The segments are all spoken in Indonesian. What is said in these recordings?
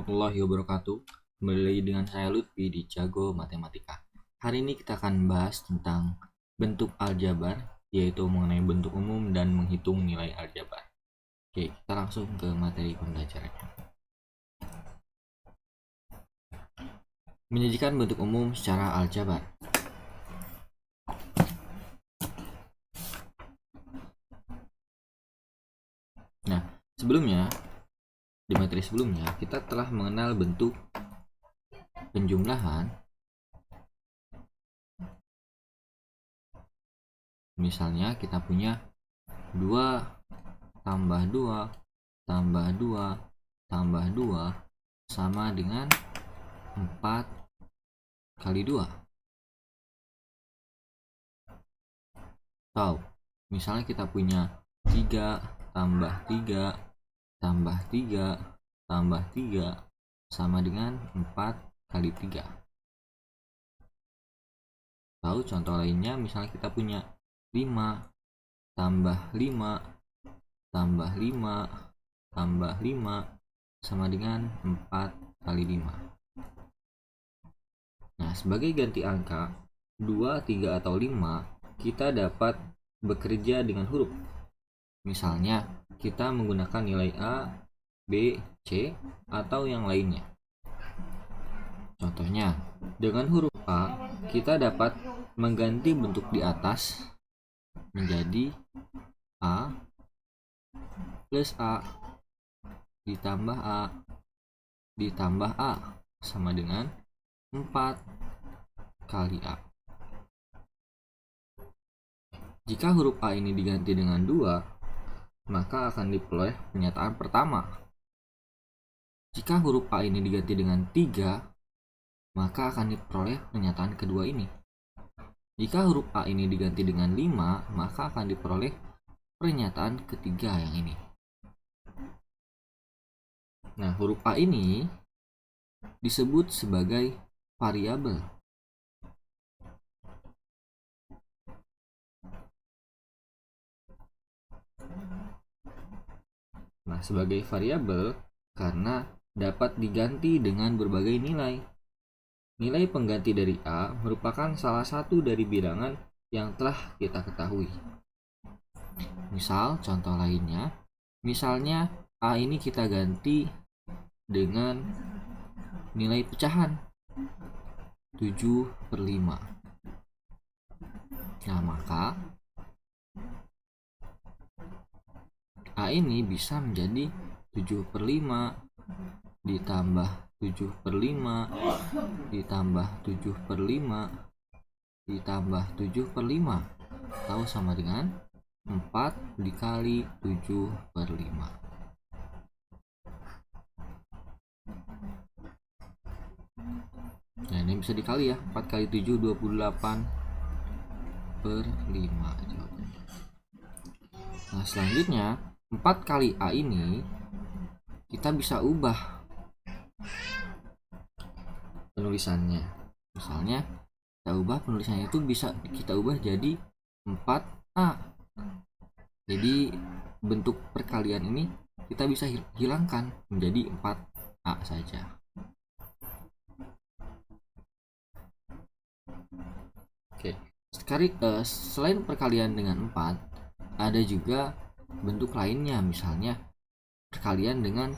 warahmatullahi wabarakatuh. Kembali lagi dengan saya Lutfi di Jago Matematika. Hari ini kita akan bahas tentang bentuk aljabar, yaitu mengenai bentuk umum dan menghitung nilai aljabar. Oke, kita langsung ke materi pembelajarannya. Menyajikan bentuk umum secara aljabar. Nah, sebelumnya di materi sebelumnya kita telah mengenal bentuk penjumlahan. Misalnya kita punya 2 tambah 2 tambah 2 tambah 2 sama dengan 4 kali 2. Atau misalnya kita punya 3 tambah 3 tambah 3 tambah 3 sama dengan 4 kali 3. Atau contoh lainnya, misalnya kita punya 5 tambah 5 tambah 5 tambah 5 sama dengan 4 kali 5. Nah, sebagai ganti angka 2, 3, atau 5, kita dapat bekerja dengan huruf. Misalnya, kita menggunakan nilai A, B, C, atau yang lainnya. Contohnya, dengan huruf A, kita dapat mengganti bentuk di atas menjadi A plus A ditambah A ditambah A sama dengan 4 kali A. Jika huruf A ini diganti dengan 2, maka akan diperoleh pernyataan pertama. Jika huruf A ini diganti dengan 3, maka akan diperoleh pernyataan kedua ini. Jika huruf A ini diganti dengan 5, maka akan diperoleh pernyataan ketiga yang ini. Nah, huruf A ini disebut sebagai variabel. Nah, sebagai variabel karena dapat diganti dengan berbagai nilai. Nilai pengganti dari A merupakan salah satu dari bilangan yang telah kita ketahui. Misal, contoh lainnya, misalnya A ini kita ganti dengan nilai pecahan 7/5. Nah, maka A ini bisa menjadi 7/5 ditambah 7/5 ditambah 7/5 ditambah 7/5 atau sama dengan 4 dikali 7/5. Nah, ini bisa dikali ya, 4 kali 7 28/5 jawabannya. Nah, selanjutnya 4 kali A ini kita bisa ubah penulisannya. Misalnya kita ubah penulisannya itu bisa kita ubah jadi 4A. Jadi bentuk perkalian ini kita bisa hilangkan menjadi 4A saja. Oke, selain perkalian dengan 4, ada juga bentuk lainnya, misalnya perkalian dengan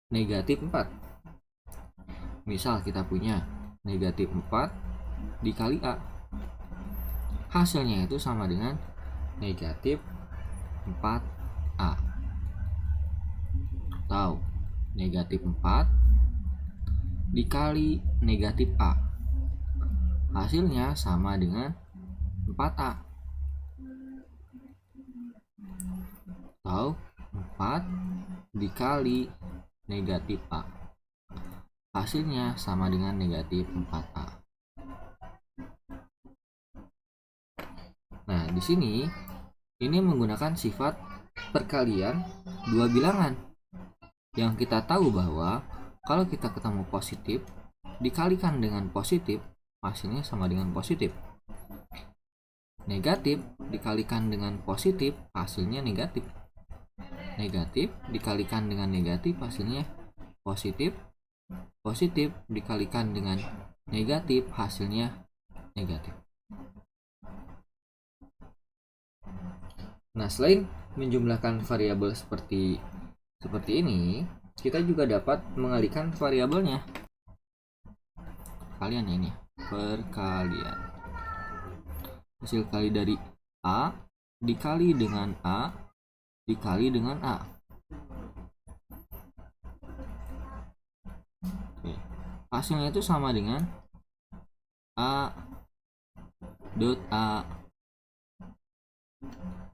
negatif 4. Misal kita punya negatif 4 dikali A, hasilnya itu sama dengan negatif 4A. Atau negatif 4 dikali negatif A, hasilnya sama dengan 4A. Atau 4 dikali negatif A, hasilnya sama dengan negatif 4A. Nah, di sini ini menggunakan sifat perkalian dua bilangan. Yang kita tahu bahwa kalau kita ketemu positif dikalikan dengan positif, hasilnya sama dengan positif. Negatif dikalikan dengan positif, hasilnya negatif. Negatif dikalikan dengan negatif, hasilnya positif, positif dikalikan dengan negatif, hasilnya negatif. Nah, selain menjumlahkan variabel seperti ini, kita juga dapat mengalihkan variabelnya. Kalian ini, perkalian. Hasil kali dari A dikali dengan A dikali dengan A. Oke. Hasilnya itu sama dengan A dot A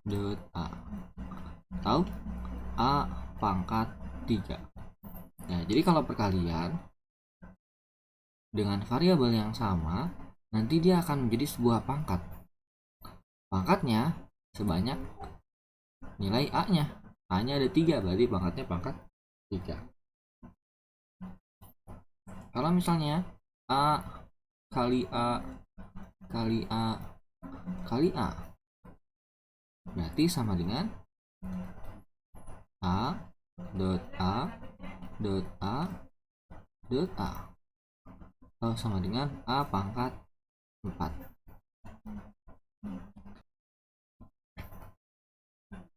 dot A atau A pangkat 3. Nah, jadi kalau perkalian dengan variabel yang sama, nanti dia akan menjadi sebuah pangkat. Pangkatnya sebanyak nilai A-nya. A-nya ada 3, berarti pangkatnya pangkat 3. Kalau misalnya A kali A kali A kali A, berarti sama dengan A dot A dot A dot A, atau sama dengan A pangkat 4.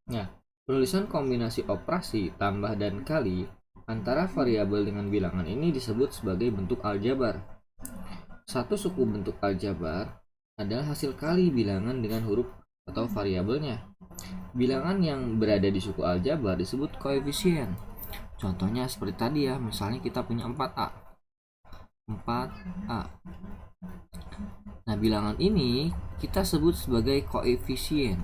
Nah, penulisan kombinasi operasi tambah dan kali antara variabel dengan bilangan ini disebut sebagai bentuk aljabar. Satu suku bentuk aljabar adalah hasil kali bilangan dengan huruf atau variabelnya. Bilangan yang berada di suku aljabar disebut koefisien. Contohnya seperti tadi ya, misalnya kita punya 4A. 4A. Nah, bilangan ini kita sebut sebagai koefisien.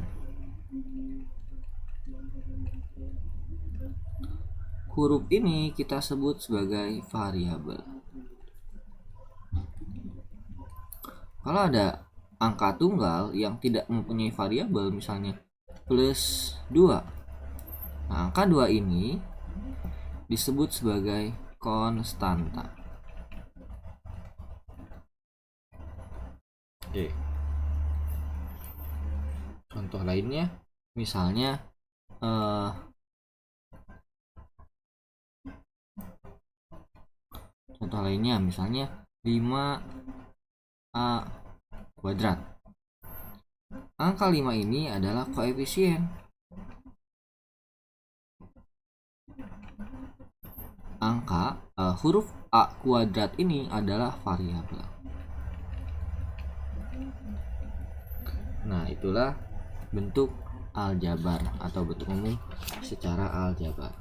Huruf ini kita sebut sebagai variabel. Kalau ada angka tunggal yang tidak mempunyai variabel, misalnya plus 2. Nah, angka 2 ini disebut sebagai konstanta. Oke. Contoh lainnya, misalnya contoh lainnya misalnya 5A kuadrat. Angka 5 ini adalah koefisien. Angka huruf A kuadrat ini adalah variabel. Nah, itulah bentuk aljabar atau bentuk umum secara aljabar.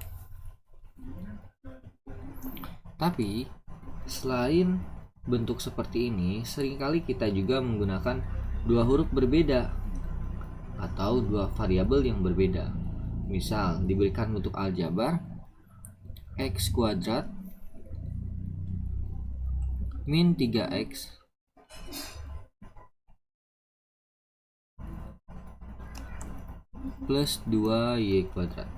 Tapi selain bentuk seperti ini, seringkali kita juga menggunakan dua huruf berbeda atau dua variabel yang berbeda. Misal diberikan bentuk aljabar x kuadrat min 3x plus 2y kuadrat.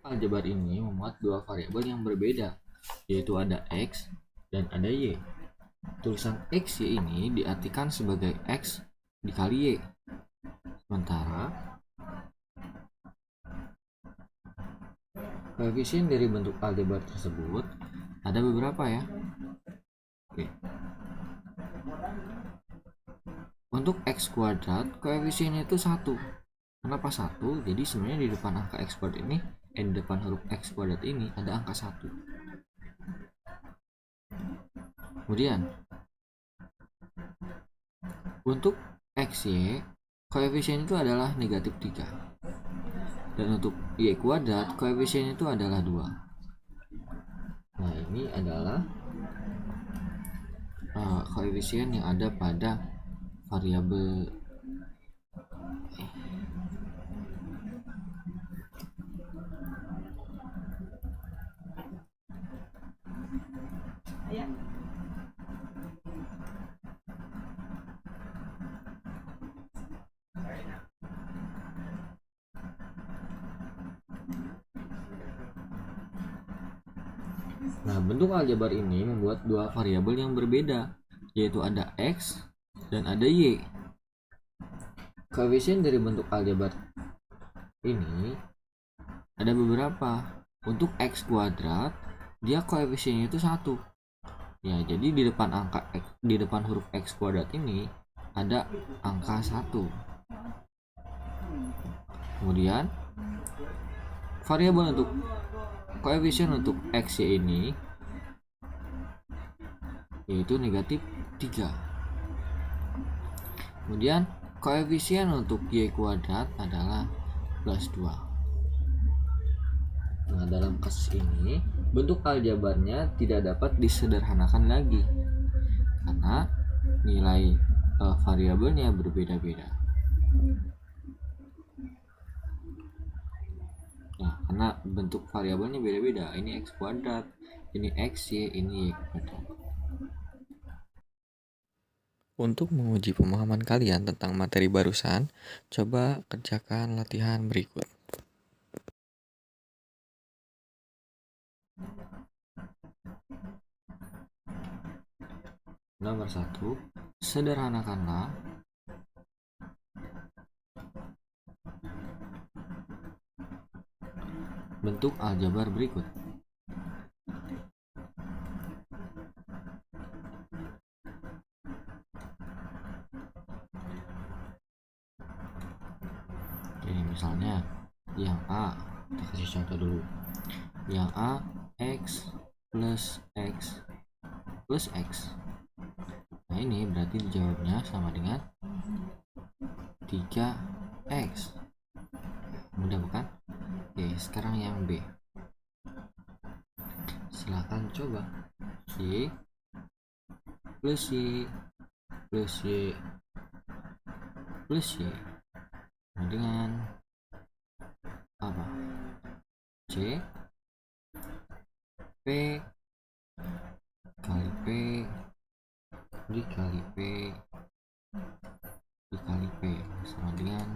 Aljabar ini memuat dua variabel yang berbeda, yaitu ada x dan ada y. Tulisan x y ini diartikan sebagai x dikali y. Sementara koefisien dari bentuk aljabar tersebut ada beberapa ya. Oke. Untuk x kuadrat koefisiennya itu 1. Kenapa 1? Jadi sebenarnya di depan angka x kuadrat ini, di depan huruf x kuadrat ini ada angka 1. Kemudian untuk xy koefisien itu adalah negatif 3. Dan untuk y kuadrat koefisien itu adalah 2. Nah, ini adalah koefisien yang ada pada variabel Nah, bentuk aljabar ini membuat dua variabel yang berbeda, yaitu ada x dan ada y. Koefisien dari bentuk aljabar ini ada beberapa. Untuk x kuadrat, dia koefisiennya itu 1. Ya, jadi di depan angka x, di depan huruf x kuadrat ini ada angka 1. Kemudian variabel untuk koefisien untuk x ini yaitu negatif 3. Kemudian koefisien untuk y kuadrat adalah plus 2. Nah, dalam kasus ini bentuk aljabarnya tidak dapat disederhanakan lagi karena nilai variabelnya berbeda-beda. Nah, karena bentuk variabelnya beda-beda, ini x kuadrat, ini x, y, ini y kuadrat. Untuk menguji pemahaman kalian tentang materi barusan, coba kerjakan latihan berikut. Nomor 1, sederhanakanlah bentuk aljabar berikut. Jadi misalnya yang A, kita kasih contoh dulu. Yang A, x plus x plus x. Nah, ini berarti dijawabnya sama dengan 3x. Mudah bukan? Oke, sekarang yang B. Silahkan coba. Y plus Y plus Y plus Y dengan apa? C P kali P dikali P dikali P sama dengan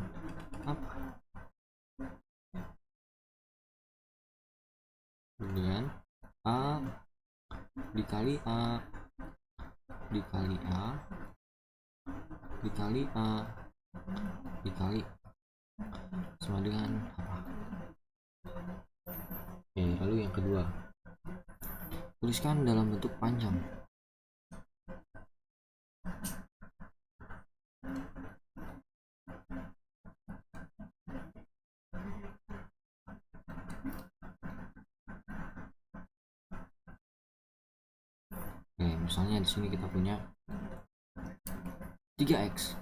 apa? Kemudian A dikali A dikali A dikali A dikali sama dengan apa? Oke, lalu yang kedua, tuliskan dalam bentuk panjang. Oke, misalnya di sini kita punya 3x.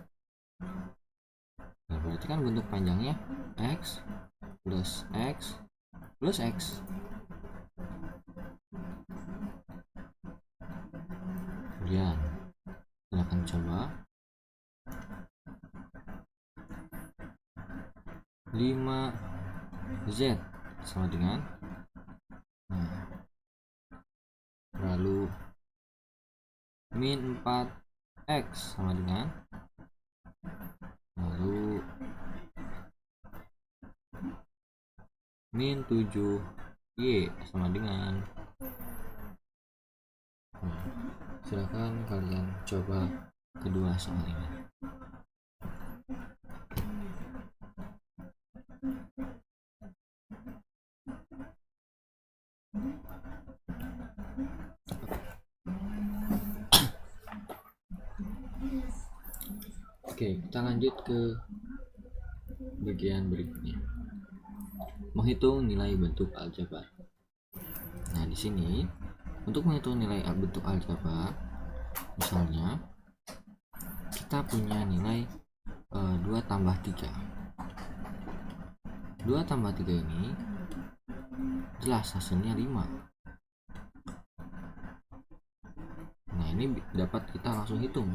Nah, berarti kan bentuk panjangnya x plus x plus x. Kemudian silakan coba 5z sama dengan lalu min 4x sama dengan lalu min 7y sama dengan silakan kalian coba kedua soal ini. Oke, kita lanjut ke bagian berikutnya. Menghitung nilai bentuk aljabar. Nah, di sini untuk menghitung nilai bentuk aljabar, misalnya kita punya nilai 2 tambah 3. 2 tambah 3 ini jelas hasilnya 5. Nah, ini dapat kita langsung hitung.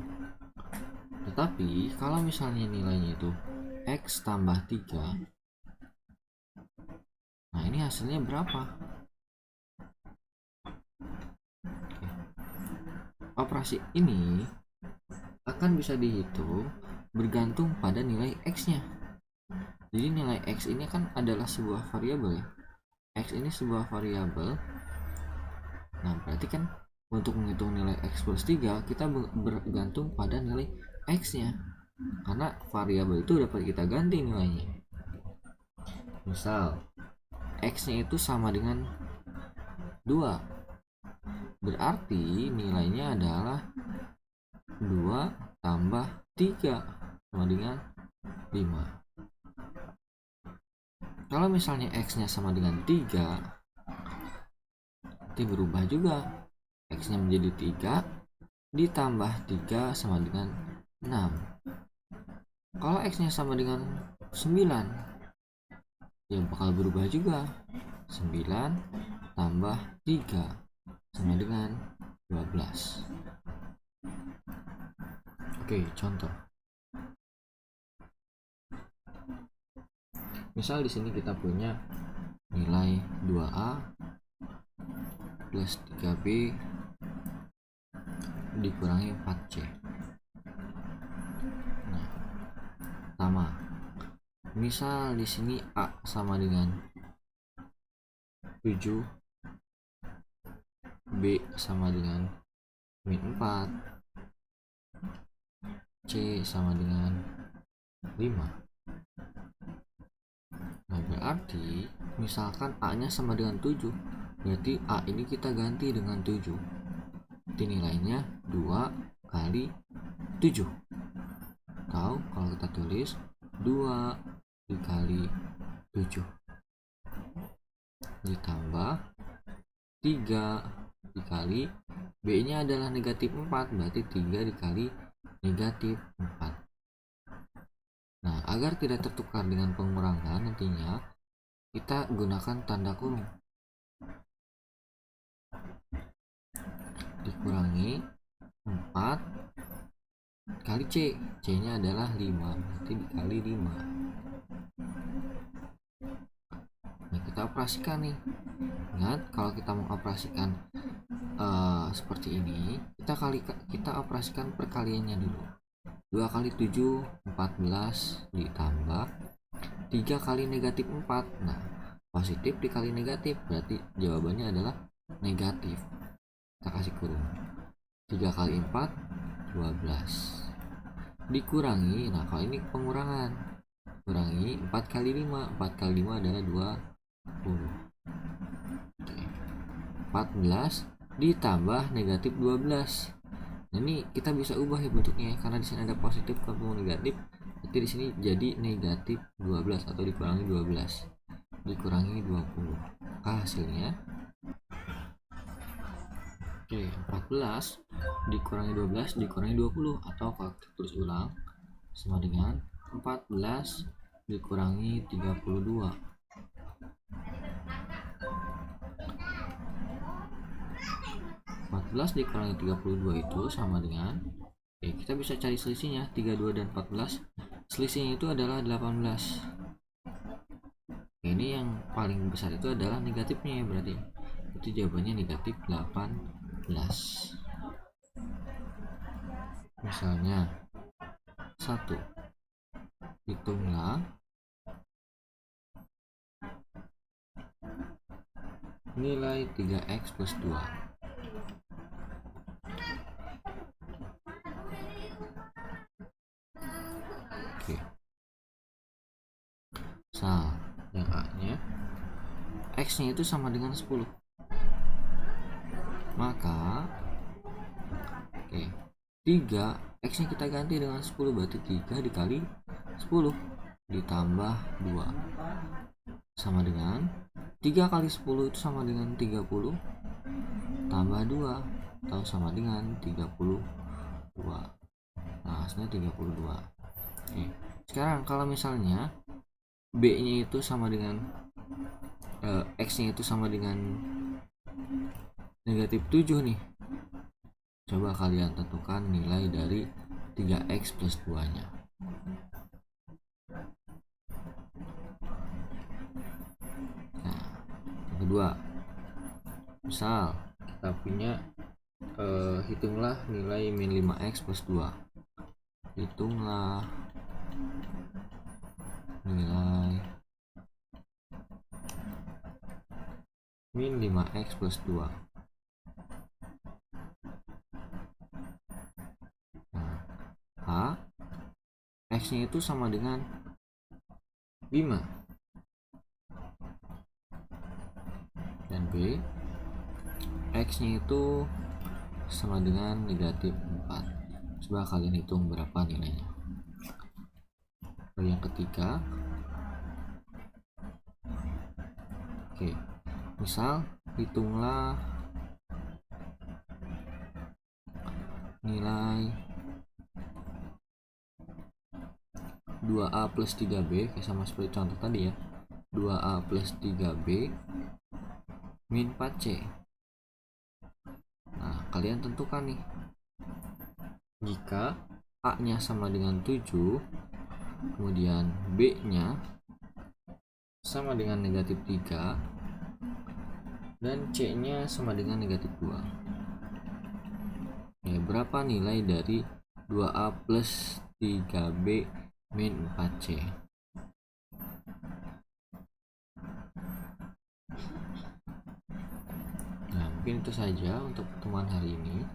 Tetapi kalau misalnya nilainya itu x tambah 3, nah ini hasilnya berapa? Oke. Operasi ini akan bisa dihitung bergantung pada nilai x-nya. Jadi nilai x ini kan adalah sebuah variabel ya. X ini sebuah variabel. Nah, berarti kan untuk menghitung nilai x plus 3 kita bergantung pada nilai x-nya. Karena variabel itu dapat kita ganti nilainya. Misal X-nya itu sama dengan 2. Berarti nilainya adalah 2 tambah 3 sama dengan 5. Kalau misalnya X-nya sama dengan 3, nanti berubah juga. X-nya menjadi 3 ditambah 3 sama dengan 6. Kalau X-nya sama dengan 9, ya bakal berubah juga. 9 tambah 3 sama dengan 12. Oke, contoh. Misal di sini kita punya nilai 2A plus 3B dikurangi 4C. Nah, sama. Misal di sini A sama dengan 7, B sama dengan min 4, C sama dengan 5. Nah, berarti misalkan A-nya sama dengan 7, berarti A ini kita ganti dengan 7. Jadi nilainya 2 kali 7. Atau kalau kita tulis 2 dikali 7 ditambah 3 dikali B nya adalah negatif 4, berarti 3 dikali negatif 4. Nah, agar tidak tertukar dengan pengurangan, nantinya kita gunakan tanda kurung. Dikurangi 4 kali C. C nya adalah 5, berarti dikali 5. Nah, kita operasikan nih. Ingat, kalau kita mau operasikan seperti ini, kita operasikan perkaliannya dulu. 2 kali 7 14 ditambah 3 kali negatif 4. Nah, positif dikali negatif, berarti jawabannya adalah negatif. Kita kasih kurung. 3 kali 4 12 dikurangi, nah kalau ini pengurangan, kurangi 4 kali 5. 4 kali 5 adalah 20. Oke. 14 ditambah negatif 12. Nah, ini kita bisa ubah ya bentuknya, karena di sini ada positif ketemu negatif, berarti di sini jadi negatif 12 atau dikurangi 12 dikurangi 20. Hasilnya oke, 14 dikurangi 12 dikurangi 20, atau kalau kita tulis ulang sama dengan 14 dikurangi 32. 14 dikurangi 32 itu sama dengan, kita bisa cari selisihnya. 32 dan 14 selisihnya itu adalah 18. Ini yang paling besar itu adalah negatifnya ya, berarti itu jawabannya negatif 18. Misalnya 1, hitunglah nilai 3x plus 2. Oke. Yang A-nya X-nya itu sama dengan 10. Maka 3 X-nya kita ganti dengan 10, berarti 3 dikali 10 ditambah 2 sama dengan 3 kali 10 itu sama dengan 30 tambah 2 atau sama dengan 32. Nah, hasilnya 32. Sekarang kalau misalnya B nya itu sama dengan X nya itu sama dengan negatif 7 nih, coba kalian tentukan nilai dari 3x plus 2 nya. Nah, yang kedua, misal kita punya hitunglah nilai min 5x plus 2. Hitunglah nilai min 5x plus 2. Nah, X nya itu sama dengan 5. B, X nya itu sama dengan negatif 4. Coba kalian hitung berapa nilainya. Lalu yang ketiga, oke, misal hitunglah nilai 2A plus 3B, sama seperti contoh tadi ya, 2A plus 3B min 4C. Nah, kalian tentukan nih, jika A nya sama dengan 7, kemudian B nya sama dengan negatif 3, dan C nya sama dengan negatif 2. Berapa nilai dari 2A plus 3B min 4C? Nah, mungkin itu saja untuk pertemuan hari ini.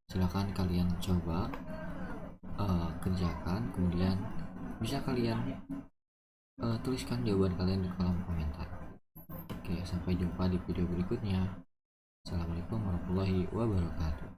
Silahkan kalian coba kerjakan, kemudian bisa kalian tuliskan jawaban kalian di kolom komentar. Oke, sampai jumpa di video berikutnya. Assalamualaikum warahmatullahi wabarakatuh.